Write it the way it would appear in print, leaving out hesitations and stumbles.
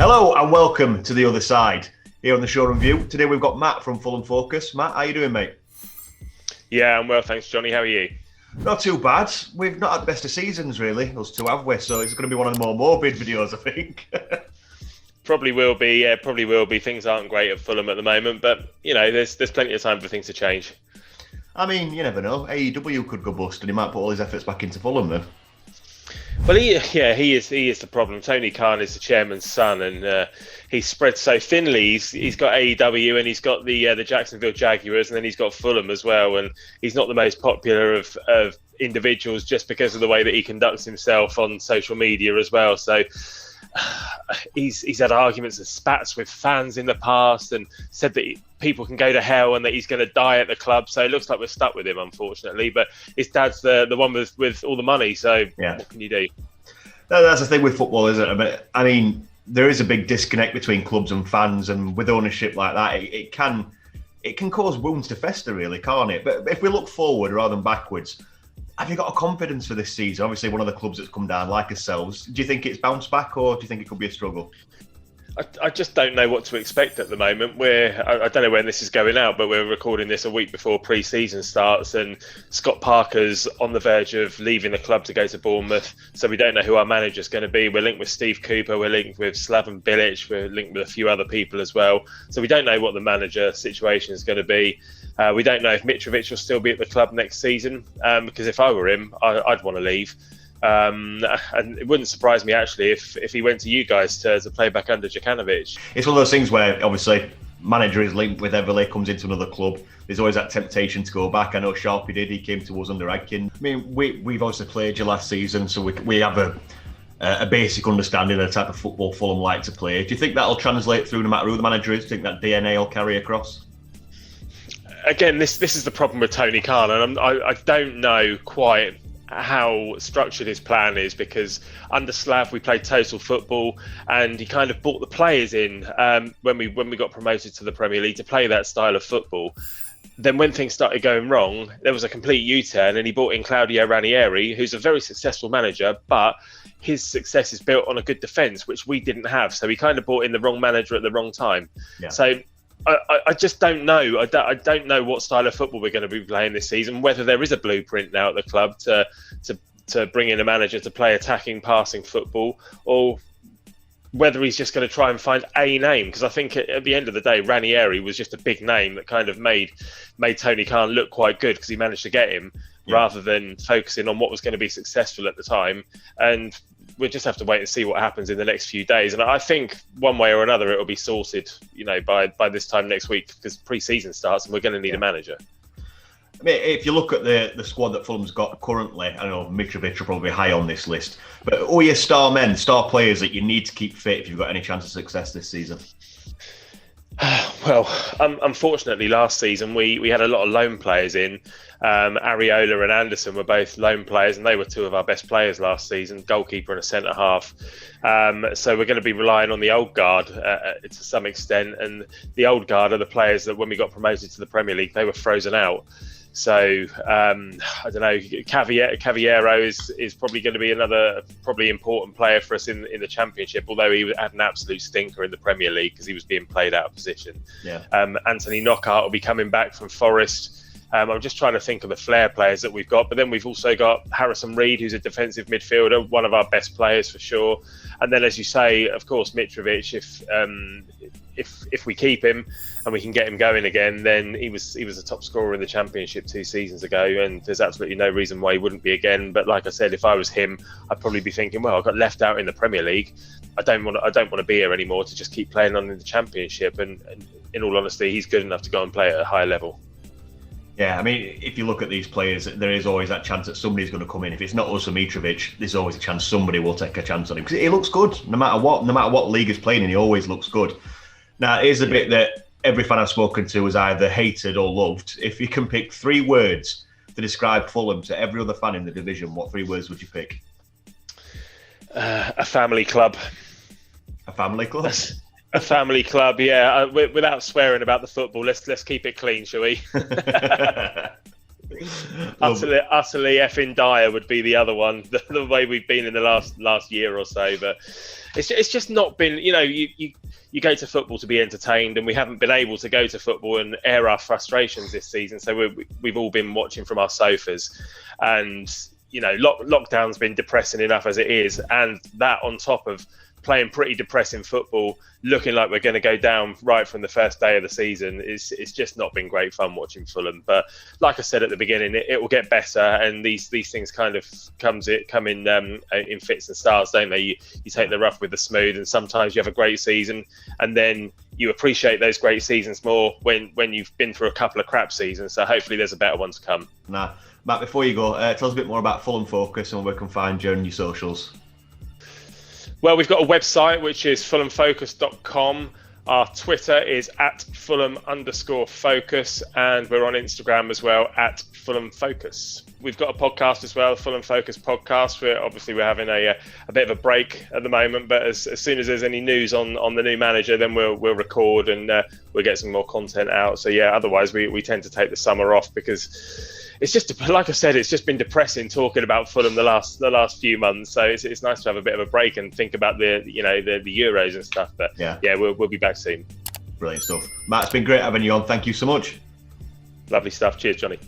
Hello and welcome to The Other Side, here on the Shoreham View. Today we've got Matt from Fulham Focus. Matt, how you doing, mate? Yeah, I'm well, thanks, Johnny. How are you? Not too bad. We've not had the best of seasons, really, us two, have we? So it's going to be one of the more morbid videos, I think. Probably will be, yeah, probably will be. Things aren't great at Fulham at the moment, but, you know, there's plenty of time for things to change. I mean, you never know. AEW could go bust and he might put all his efforts back into Fulham, then. Well, he is the problem. Tony Khan is the chairman's son, and he's spread so thinly. He's got AEW and he's got the Jacksonville Jaguars, and then he's got Fulham as well. And he's not the most popular of individuals just because of the way that he conducts himself on social media as well. So he's had arguments and spats with fans in the past, and said that people can go to hell and that he's going to die at the club. So it looks like we're stuck with him, unfortunately. But his dad's the one with all the money. So yeah. What can you do? That's the thing with football, isn't it? But I mean, there is a big disconnect between clubs and fans, and with ownership like that, it can cause wounds to fester, really, can't it? But if we look forward rather than backwards, have you got a confidence for this season? Obviously, one of the clubs that's come down, like ourselves. Do you think it's bounced back, or do you think it could be a struggle? I just don't know what to expect at the moment. I don't know when this is going out, but we're recording this a week before pre-season starts, and Scott Parker's on the verge of leaving the club to go to Bournemouth. So we don't know who our manager's going to be. We're linked with Steve Cooper, we're linked with Slaven Bilic, we're linked with a few other people as well. So we don't know what the manager situation is going to be. We don't know if Mitrovic will still be at the club next season, because if I were him, I'd want to leave. And it wouldn't surprise me, actually, if he went to you guys to play back under Djukanovic. It's one of those things where, obviously, manager is linked with Everley, comes into another club. There's always that temptation to go back. I know Sharpie did. He came to us under Adkin. I mean, we've obviously played you last season, so we have a basic understanding of the type of football Fulham like to play. Do you think that'll translate through no matter who the manager is? Do you think that DNA will carry across? Again, this is the problem with Tony Khan, and I don't know quite how structured his plan is, because under Slav we played total football, and he kind of brought the players in when we got promoted to the Premier League to play that style of football. Then when things started going wrong, there was a complete U-turn, and he brought in Claudio Ranieri, who's a very successful manager, but his success is built on a good defence, which we didn't have. So he kind of brought in the wrong manager at the wrong time. Yeah. So I just don't know. I don't know what style of football we're going to be playing this season, whether there is a blueprint now at the club to bring in a manager to play attacking, passing football, or whether he's just going to try and find a name. Because I think at the end of the day, Ranieri was just a big name that kind of made Tony Khan look quite good, because he managed to get him, rather than focusing on what was going to be successful at the time. And we'll just have to wait and see what happens in the next few days. And I think one way or another, it'll be sorted, by this time next week, because pre-season starts and we're going to need a manager. I mean, if you look at the squad that Fulham's got currently, I know Mitrovic will probably be high on this list, but who are your star players that you need to keep fit if you've got any chance of success this season? Well, unfortunately, last season we had a lot of loan players in. Areola and Anderson were both loan players, and they were two of our best players last season, goalkeeper and a centre-half. So we're going to be relying on the old guard to some extent, and the old guard are the players that when we got promoted to the Premier League, they were frozen out. So I don't know. Cavallero is probably going to be another probably important player for us in the Championship, although he had an absolute stinker in the Premier League because he was being played out of position. Yeah. Anthony Knockaert will be coming back from Forest. I'm just trying to think of the flair players that we've got, but then we've also got Harrison Reed, who's a defensive midfielder, one of our best players for sure. And then, as you say, of course, Mitrovic. If we keep him and we can get him going again, then he was a top scorer in the Championship 2 seasons ago, and there's absolutely no reason why he wouldn't be again. But like I said, if I was him, I'd probably be thinking, well, I got left out in the Premier League. I don't want to be here anymore to just keep playing on in the Championship. And in all honesty, he's good enough to go and play at a high level. Yeah, I mean, if you look at these players, there is always that chance that somebody's going to come in. If it's not us or Mitrovic, there's always a chance somebody will take a chance on him, because he looks good no matter what league he's playing in. He always looks good. Now, here's a bit that every fan I've spoken to has either hated or loved. If you can pick 3 words to describe Fulham to every other fan in the division, what 3 words would you pick? A family club. A family club? A family club, yeah. Without swearing about the football, let's keep it clean, shall we? Utterly effing dire would be the other one. The way we've been in the last year or so, but it's just not been. You go to football to be entertained, and we haven't been able to go to football and air our frustrations this season. So we've all been watching from our sofas, and lockdown's been depressing enough as it is, and that on top of playing pretty depressing football, looking like we're going to go down right from the first day of the season, it's just not been great fun watching Fulham. But like I said at the beginning, it will get better, and these things kind of come in fits and starts, don't they? You take the rough with the smooth, and sometimes you have a great season, and then you appreciate those great seasons more when you've been through a couple of crap seasons. So hopefully there's a better one to come. Matt, before you go, tell us a bit more about Fulham Focus and where we can find you on your socials. Well, we've got a website, which is fulhamfocus.com. Our Twitter is @Fulham_focus, and we're on Instagram as well @Fulham Focus. We've got a podcast as well, Fulham Focus podcast. We're having a bit of a break at the moment, but as soon as there's any news on the new manager, then we'll record and we'll get some more content out. So yeah, otherwise we tend to take the summer off because it's just, like I said, it's just been depressing talking about Fulham the last few months. So it's nice to have a bit of a break and think about the Euros and stuff. But yeah, we'll be back soon. Brilliant stuff, Matt. It's been great having you on. Thank you so much. Lovely stuff. Cheers, Johnny.